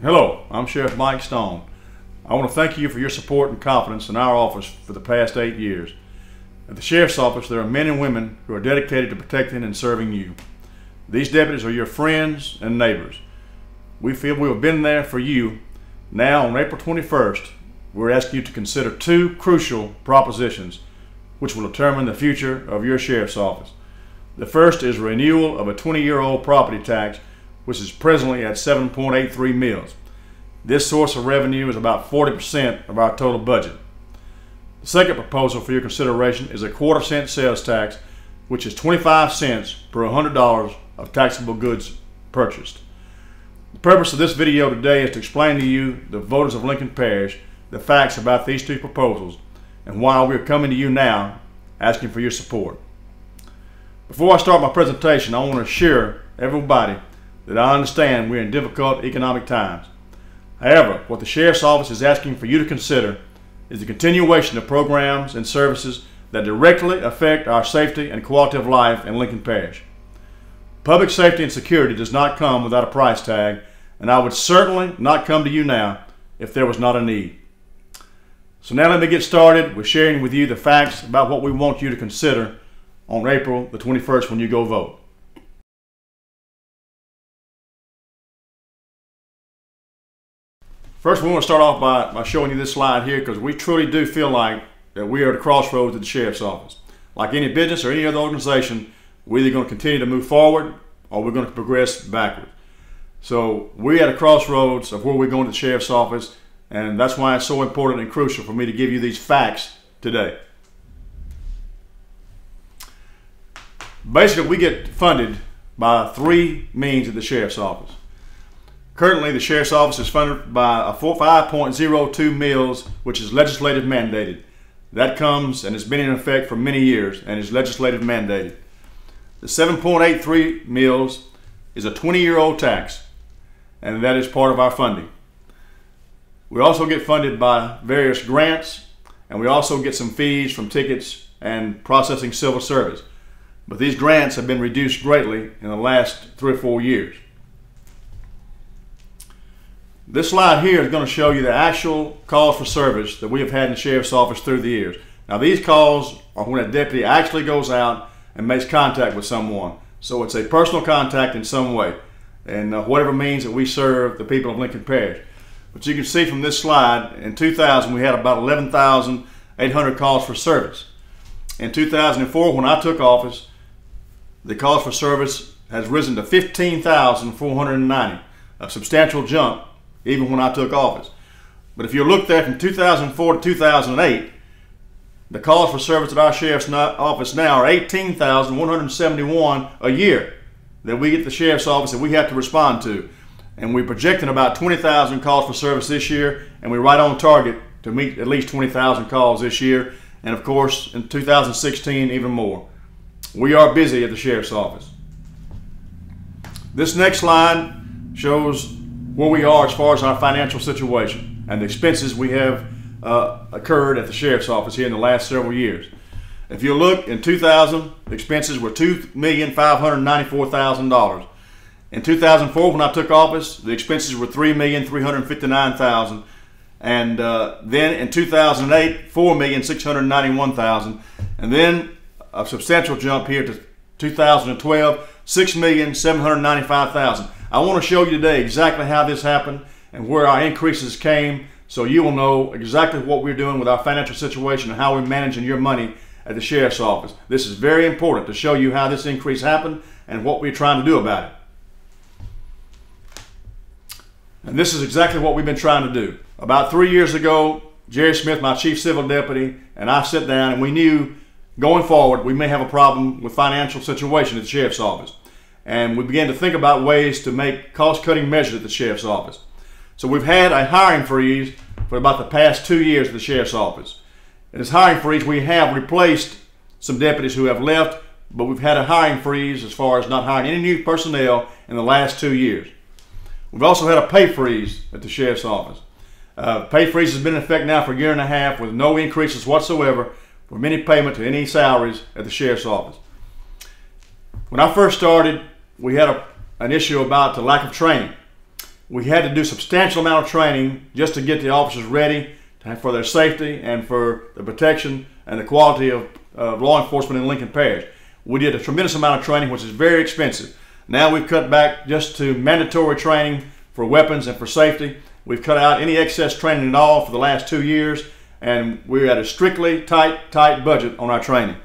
Hello, I'm Sheriff Mike Stone. I want to thank you for your support and confidence in our office for the past 8 years. At the Sheriff's Office, there are men and women who are dedicated to protecting and serving you. These deputies are your friends and neighbors. We feel we have been there for you. Now, on April 21st, we're asking you to consider 2 crucial propositions which will determine the future of your Sheriff's Office. The first is renewal of a 20-year-old property tax, which is presently at 7.83 mills. This source of revenue is about 40% of our total budget. The second proposal for your consideration is a 1/4 cent sales tax, which is 25 cents per $100 of taxable goods purchased. The purpose of this video today is to explain to you, the voters of Lincoln Parish, the facts about these 2 proposals and why we're coming to you now asking for your support. Before I start my presentation, I want to assure everybody that I understand we're in difficult economic times. However, what the Sheriff's Office is asking for you to consider is the continuation of programs and services that directly affect our safety and quality of life in Lincoln Parish. Public safety and security does not come without a price tag, and I would certainly not come to you now if there was not a need. So now let me get started with sharing with you the facts about what we want you to consider on April the 21st when you go vote. First, we want to start off by showing you this slide here, because we truly do feel like that we are at a crossroads at the Sheriff's Office. Like any business or any other organization, we're either going to continue to move forward or we're going to progress backward. So we're at a crossroads of where we're going to the Sheriff's Office, and that's why it's so important and crucial for me to give you these facts today. Basically, we get funded by 3 means at the Sheriff's Office. Currently, the Sheriff's Office is funded by a 5.02 mills, which is legislative mandated. That comes and has been in effect for many years and is legislative mandated. The 7.83 mills is a 20-year-old tax, and that is part of our funding. We also get funded by various grants, and we also get some fees from tickets and processing civil service. But these grants have been reduced greatly in the last 3 or 4 years. This slide here is going to show you the actual calls for service that we have had in the Sheriff's Office through the years. Now, these calls are when a deputy actually goes out and makes contact with someone. So it's a personal contact in some way, and whatever means that we serve the people of Lincoln Parish. But you can see from this slide, in 2000 we had about 11,800 calls for service. In 2004, when I took office, the calls for service has risen to 15,490, a substantial jump even when I took office. But if you look there from 2004 to 2008, the calls for service at our Sheriff's Office now are 18,171 a year that we get at the Sheriff's Office that we have to respond to. And we're projecting about 20,000 calls for service this year, and we're right on target to meet at least 20,000 calls this year, and of course in 2016 even more. We are busy at the Sheriff's Office. This next slide shows where we are as far as our financial situation and the expenses we have occurred at the Sheriff's Office here in the last several years. If you look, in 2000, the expenses were $2,594,000. In 2004, when I took office, the expenses were $3,359,000. And then in 2008, $4,691,000. And then a substantial jump here to 2012, $6,795,000. I want to show you today exactly how this happened and where our increases came, so you will know exactly what we're doing with our financial situation and how we're managing your money at the Sheriff's Office. This is very important to show you how this increase happened and what we're trying to do about it. And this is exactly what we've been trying to do. About 3 years ago, Jerry Smith, my chief civil deputy, and I sat down, and we knew going forward we may have a problem with financial situation at the Sheriff's Office. And we began to think about ways to make cost-cutting measures at the Sheriff's Office. So we've had a hiring freeze for about the past 2 years at the Sheriff's Office. In this hiring freeze, we have replaced some deputies who have left, but we've had a hiring freeze as far as not hiring any new personnel in the last 2 years. We've also had a pay freeze at the Sheriff's Office. Pay freeze has been in effect now for a year and a half with no increases whatsoever from any payment to any salaries at the Sheriff's Office. When I first started, we had an issue about the lack of training. we had to do substantial amount of training just to get the officers ready for their safety and for the protection and the quality of law enforcement in Lincoln Parish. We did a tremendous amount of training, which is very expensive. Now we've cut back just to mandatory training for weapons and for safety. We've cut out any excess training at all for the last 2 years, and we're at a strictly tight budget on our training.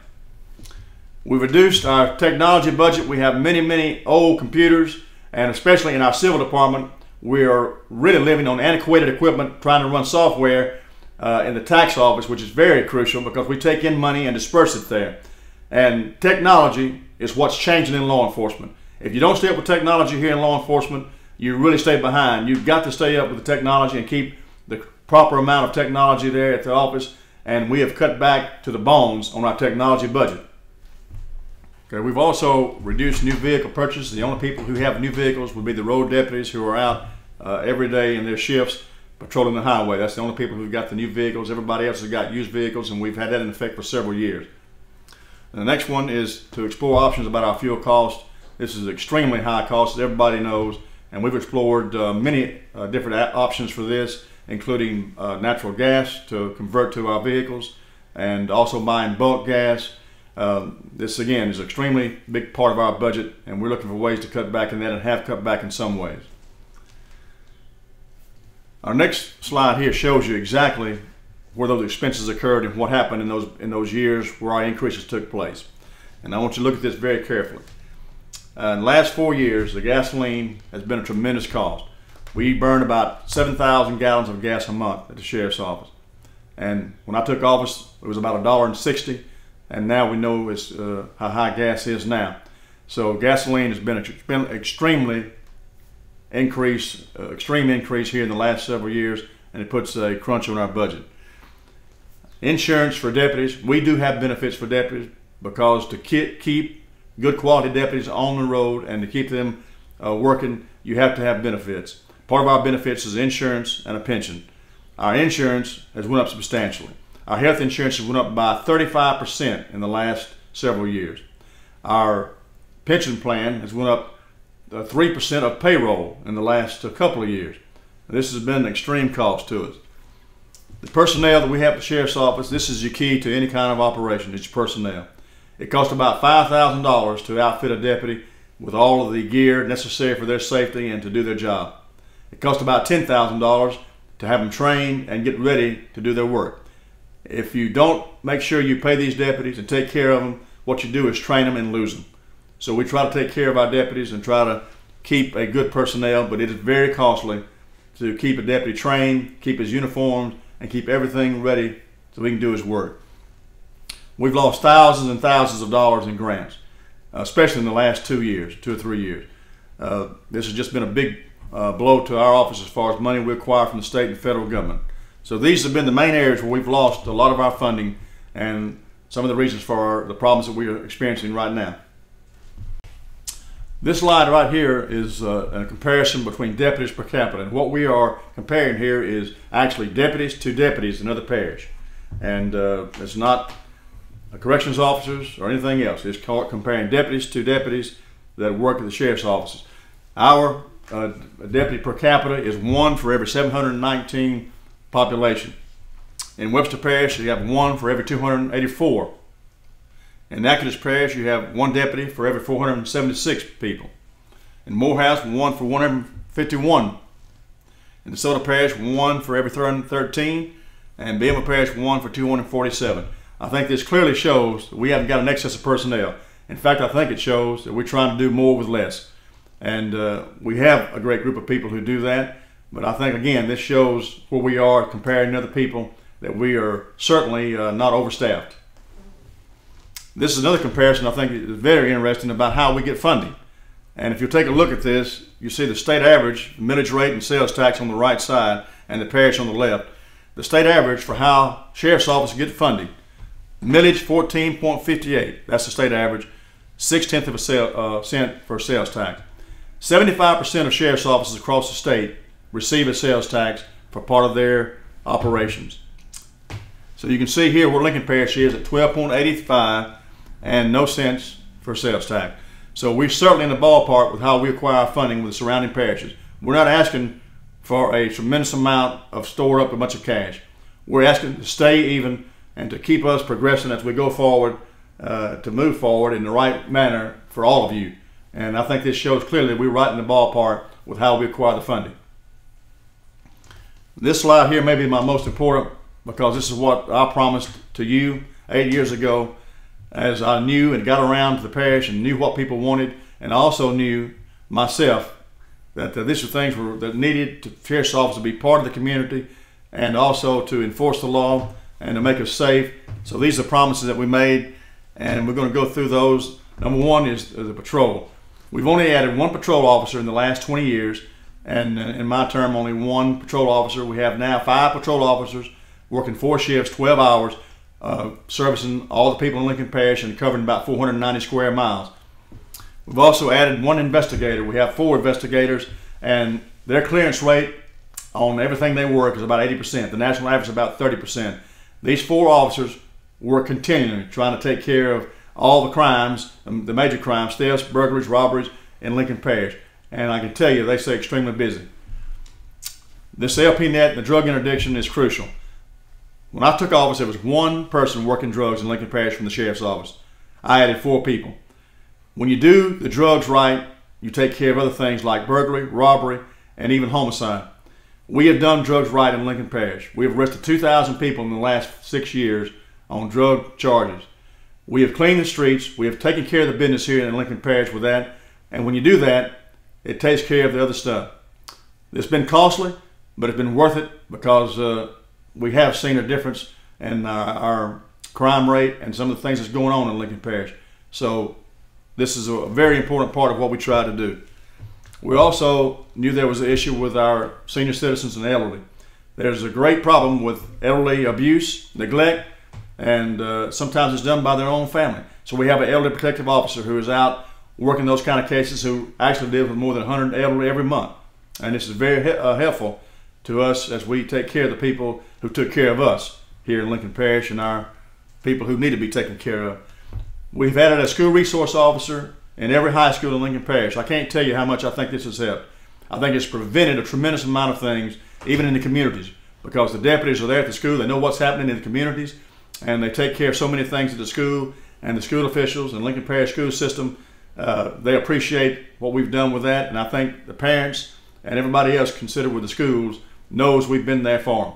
We've reduced our technology budget. We have many old computers, and especially in our civil department, we are really living on antiquated equipment, trying to run software in the tax office, which is very crucial because we take in money and disperse it there. And technology is what's changing in law enforcement. If you don't stay up with technology here in law enforcement, you really stay behind. You've got to stay up with the technology and keep the proper amount of technology there at the office, and we have cut back to the bones on our technology budget. Okay, we've also reduced new vehicle purchases. The only people who have new vehicles would be the road deputies who are out every day in their shifts patrolling the highway. That's the only people who've got the new vehicles. Everybody else has got used vehicles, and we've had that in effect for several years. And the next one is to explore options about our fuel cost. This is extremely high cost, as everybody knows, and we've explored many different options for this, including natural gas to convert to our vehicles, and also buying bulk gas. This again is an extremely big part of our budget, and we're looking for ways to cut back in that, and have cut back in some ways. Our next slide here shows you exactly where those expenses occurred and what happened in those years where our increases took place. And I want you to look at this very carefully. In the last 4 years, the gasoline has been a tremendous cost. We burn about 7,000 gallons of gas a month at the sheriff's office. And when I took office, it was about $1.60. And now we know how high gas is now. So gasoline has been extreme increase here in the last several years, and it puts a crunch on our budget. Insurance for deputies. We do have benefits for deputies because to keep good quality deputies on the road and to keep them working, you have to have benefits. Part of our benefits is insurance and a pension. Our insurance has went up substantially. Our health insurance has went up by 35% in the last several years. Our pension plan has went up 3% of payroll in the last couple of years. This has been an extreme cost to us. The personnel that we have at the sheriff's office, this is your key to any kind of operation. It's your personnel. It costs about $5,000 to outfit a deputy with all of the gear necessary for their safety and to do their job. It costs about $10,000 to have them trained and get ready to do their work. If you don't make sure you pay these deputies and take care of them, what you do is train them and lose them. So we try to take care of our deputies and try to keep a good personnel, but it is very costly to keep a deputy trained, keep his uniforms, and keep everything ready so he can do his work. We've lost thousands and thousands of dollars in grants, especially in the last 2 years, 2 or 3 years. This has just been a big blow to our office as far as money we acquire from the state and federal government. So these have been the main areas where we've lost a lot of our funding and some of the reasons for the problems that we are experiencing right now. This slide right here is a comparison between deputies per capita, and what we are comparing here is actually deputies to deputies in other parish, and it's not corrections officers or anything else. It's comparing deputies to deputies that work at the sheriff's offices. Our deputy per capita is 1 for every 719 population. In Webster Parish, you have 1 for every 284. In Natchitoches Parish, you have 1 deputy for every 476 people. In Morehouse, 1 for 151. In DeSoto Parish, 1 for every 313. And Bielma Parish, 1 for 247. I think this clearly shows that we haven't got an excess of personnel. In fact, I think it shows that we're trying to do more with less. And we have a great group of people who do that. But I think, again, this shows where we are comparing to other people, that we are certainly not overstaffed. This is another comparison I think is very interesting about how we get funding. And if you take a look at this, you see the state average, millage rate and sales tax on the right side and the parish on the left. The state average for how sheriff's office get funding. Millage 14.58, that's the state average, 0.6 of a cent for sales tax. 75% of sheriff's offices across the state receive a sales tax for part of their operations. So you can see here where Lincoln Parish is at 12.85 and no cents for sales tax. So we're certainly in the ballpark with how we acquire our funding with the surrounding parishes. we're not asking for a tremendous amount of stored up a bunch of cash. We're asking to stay even and to keep us progressing as we go forward, to move forward in the right manner for all of you. And I think this shows clearly that we're right in the ballpark with how we acquire the funding. This slide here may be my most important, because this is what I promised to you 8 years ago, as I knew and got around to the parish and knew what people wanted, and also knew myself that these are things that needed the sheriff's office to be part of the community, and also to enforce the law and to make us safe. So these are promises that we made, and we're going to go through those. Number one is the patrol. We've only added one patrol officer in the last 20 years, and in my term only one patrol officer. We have now 5 patrol officers working 4 shifts, 12 hours, servicing all the people in Lincoln Parish and covering about 490 square miles. We've also added 1 investigator. We have 4 investigators, and their clearance rate on everything they work is about 80%. The national average is about 30%. These 4 officers work continually trying to take care of all the crimes, the major crimes, thefts, burglaries, robberies in Lincoln Parish. And I can tell you, they stay extremely busy. This LP net, the drug interdiction, is crucial. When I took office, there was 1 person working drugs in Lincoln Parish from the sheriff's office. I added 4 people. When you do the drugs right, you take care of other things like burglary, robbery, and even homicide. We have done drugs right in Lincoln Parish. We have arrested 2,000 people in the last 6 years on drug charges. We have cleaned the streets. We have taken care of the business here in Lincoln Parish with that. And when you do that, it takes care of the other stuff. It's been costly, but it's been worth it, because we have seen a difference in our crime rate and some of the things that's going on in Lincoln Parish. So this is a very important part of what we try to do. We also knew there was an issue with our senior citizens and elderly. There's a great problem with elderly abuse, neglect, and sometimes it's done by their own family. So we have an elderly protective officer who is out working those kind of cases, who actually deals with more than 100 elderly every month. And this is very helpful to us as we take care of the people who took care of us here in Lincoln Parish and our people who need to be taken care of. We've added a school resource officer in every high school in Lincoln Parish. I can't tell you how much I think this has helped. I think it's prevented a tremendous amount of things, even in the communities, because the deputies are there at the school. They know what's happening in the communities, and they take care of so many things at the school, and the school officials and Lincoln Parish school system, they appreciate what we've done with that. And I think the parents and everybody else considered with the schools knows we've been there for them.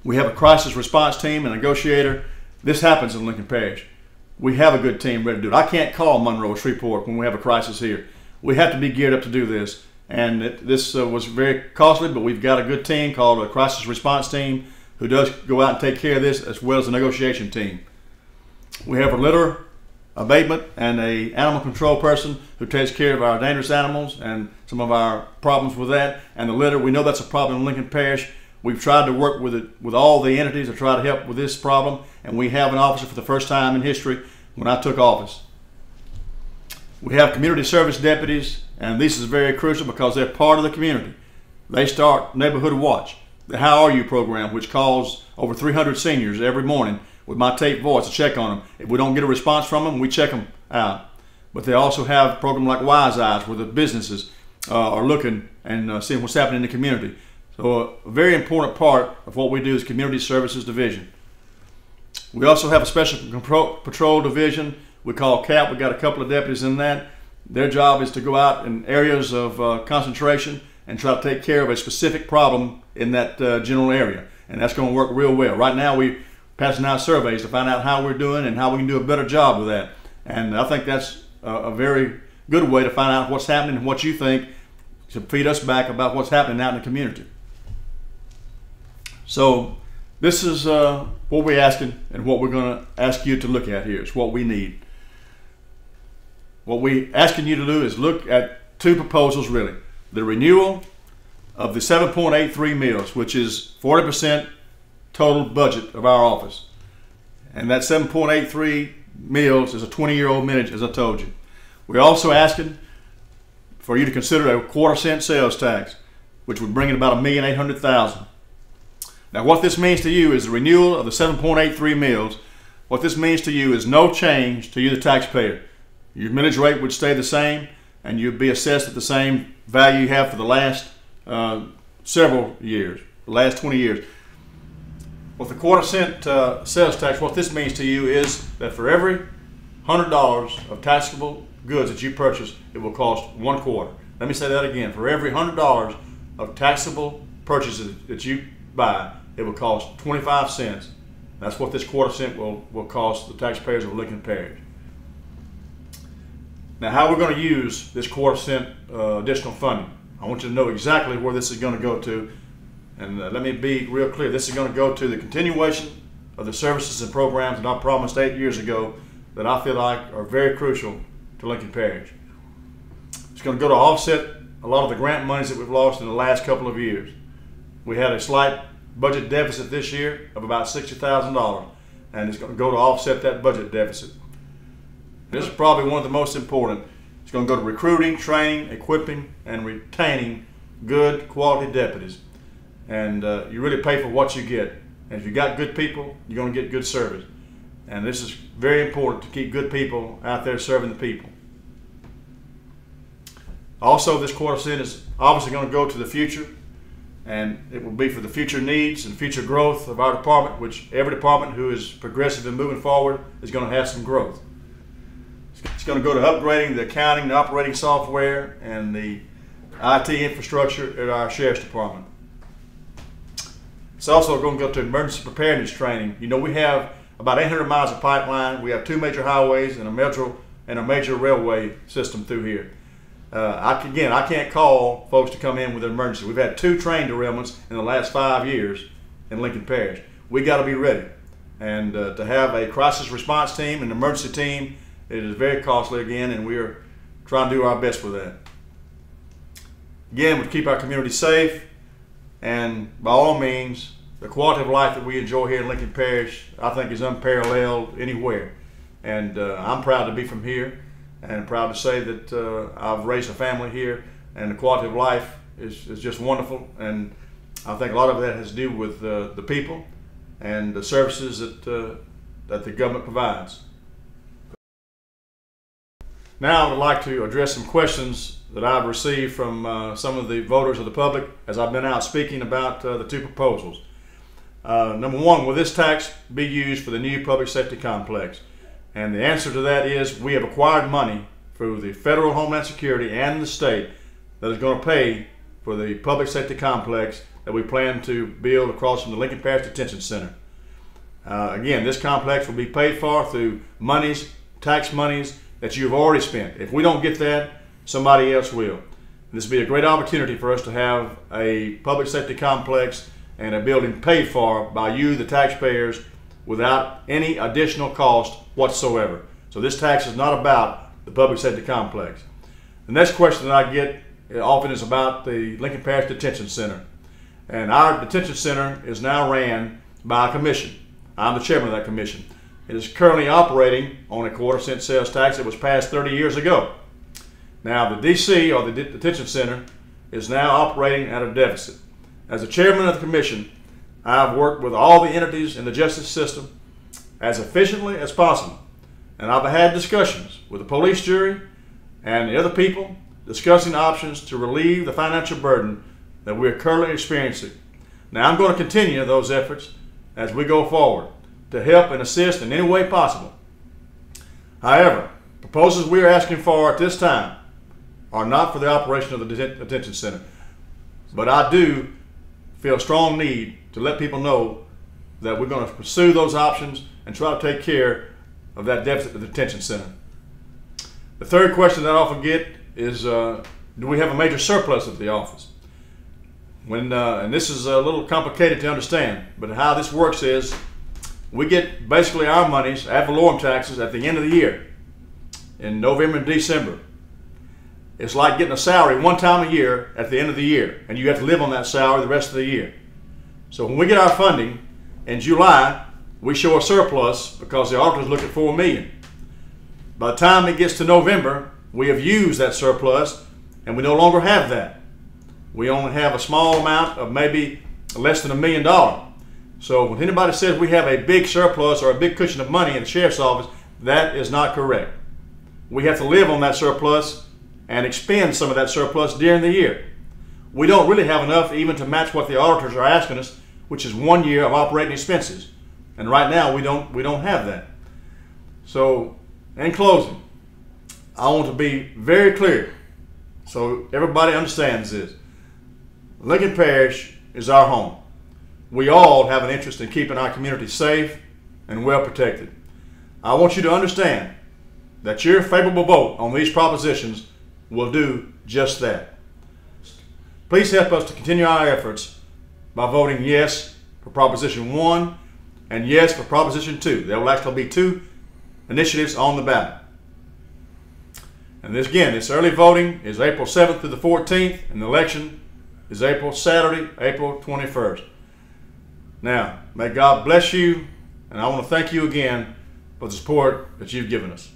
We have a crisis response team and a negotiator. This happens in Lincoln Parish. We have a good team ready to do it. I can't call Monroe or Shreveport when we have a crisis here. We have to be geared up to do this. And this was very costly, but we've got a good team called a crisis response team who does go out and take care of this, as well as a negotiation team. We have a litter abatement and an animal control person who takes care of our dangerous animals and some of our problems with that. And the litter, we know that's a problem in Lincoln Parish. We've tried to work with it, with all the entities to try to help with this problem, and we have an officer for the first time in history when I took office. We have community service deputies, and this is very crucial because they're part of the community. They start Neighborhood Watch, the How Are You program, which calls over 300 seniors every morning with my tape voice to check on them. If we don't get a response from them, we check them out. But they also have a program like Wise Eyes, where the businesses are looking and seeing what's happening in the community. So a very important part of what we do is Community Services Division. We also have a Special Patrol Division we call CAP. We've got a couple of deputies in that. Their job is to go out in areas of concentration and try to take care of a specific problem in that general area. And that's going to work real well. Right now we're passing out surveys to find out how we're doing and how we can do a better job with that. And I think that's a very good way to find out what's happening and what you think to feed us back about what's happening out in the community. So this is what we're asking, and what we're going to ask you to look at here. It's what we need. What we're asking you to do is look at 2 proposals, really. The renewal of the 7.83 mills, which is 40% total budget of our office. And that 7.83 mills is a 20-year-old millage, as I told you. We're also asking for you to consider a 1/4 cent sales tax, which would bring in about $1,800,000. Now what this means to you is the renewal of the 7.83 mills. What this means to you is no change to you, the taxpayer. Your millage rate would stay the same, and you'll be assessed at the same value you have for the last several years, the last 20 years. With the quarter-cent sales tax, what this means to you is that for every $100 of taxable goods that you purchase, it will cost 1 quarter. Let me say that again. For every $100 of taxable purchases that you buy, it will cost 25 cents. That's what this quarter-cent will cost the taxpayers of Lincoln Parish. Now, how we're going to use this quarter-cent additional funding, I want you to know exactly where this is going to go to. And let me be real clear. This is going to go to the continuation of the services and programs that I promised 8 years ago that I feel like are very crucial to Lincoln Parish. It's going to go to offset a lot of the grant monies that we've lost in the last couple of years. We had a slight budget deficit this year of about $60,000, and it's going to go to offset that budget deficit. This is probably one of the most important. It's going to go to recruiting, training, equipping, and retaining good quality deputies. And you really pay for what you get. And if you got good people, you're going to get good service. And this is very important to keep good people out there serving the people. Also, this quarter-cent is obviously going to go to the future, and it will be for the future needs and future growth of our department, which every department who is progressive and moving forward is going to have some growth. It's going to go to upgrading the accounting, the operating software, and the IT infrastructure at our Sheriff's Department. It's also going to go to emergency preparedness training. You know, we have about 800 miles of pipeline. We have 2 major highways and a major railway system through here. I can't call folks to come in with an emergency. We've had 2 train derailments in the last 5 years in Lincoln Parish. We got to be ready. And to have a crisis response team, an emergency team, it is very costly again, and we are trying to do our best with that. Again, we keep our community safe, and by all means, the quality of life that we enjoy here in Lincoln Parish, I think, is unparalleled anywhere. And I'm proud to be from here, and proud to say that I've raised a family here, and the quality of life is just wonderful. And I think a lot of that has to do with the people and the services that the government provides. Now I would like to address some questions that I've received from some of the voters of the public as I've been out speaking about the 2 proposals. Number 1, will this tax be used for the new public safety complex? And the answer to that is we have acquired money through the federal Homeland Security and the state that is going to pay for the public safety complex that we plan to build across from the Lincoln Parish Detention Center. Again, this complex will be paid for through monies, tax monies, that you've already spent. If we don't get that, somebody else will. This will be a great opportunity for us to have a public safety complex and a building paid for by you, the taxpayers, without any additional cost whatsoever. So this tax is not about the public safety complex. The next question that I get often is about the Lincoln Parish Detention Center. And our detention center is now ran by a commission. I'm the chairman of that commission. It is currently operating on a quarter-cent sales tax that was passed 30 years ago. Now the DC, or the detention center, is now operating at a deficit. As the chairman of the commission, I've worked with all the entities in the justice system as efficiently as possible. And I've had discussions with the police jury and the other people discussing options to relieve the financial burden that we're currently experiencing. Now I'm going to continue those efforts as we go forward to help and assist in any way possible. However, proposals we are asking for at this time are not for the operation of the detention center. But I do feel a strong need to let people know that we're going to pursue those options and try to take care of that deficit at the detention center. The third question that I often get is, do we have a major surplus at the office? And this is a little complicated to understand, but how this works is we get basically our monies, ad valorem taxes, at the end of the year, in November and December. It's like getting a salary one time a year at the end of the year, and you have to live on that salary the rest of the year. So when we get our funding in July, we show a surplus because the auditors look at $4 million. By the time it gets to November, we have used that surplus, and we no longer have that. We only have a small amount of maybe less than $1 million. So when anybody says we have a big surplus or a big cushion of money in the sheriff's office, that is not correct. We have to live on that surplus and expend some of that surplus during the year. We don't really have enough even to match what the auditors are asking us, which is 1 year of operating expenses. And right now we don't have that. So in closing, I want to be very clear so everybody understands this. Lincoln Parish is our home. We all have an interest in keeping our community safe and well protected. I want you to understand that your favorable vote on these propositions will do just that. Please help us to continue our efforts by voting yes for Proposition 1 and yes for Proposition 2. There will actually be 2 initiatives on the ballot. And this early voting is April 7th through the 14th, and the election is Saturday, April 21st. Now, may God bless you, and I want to thank you again for the support that you've given us.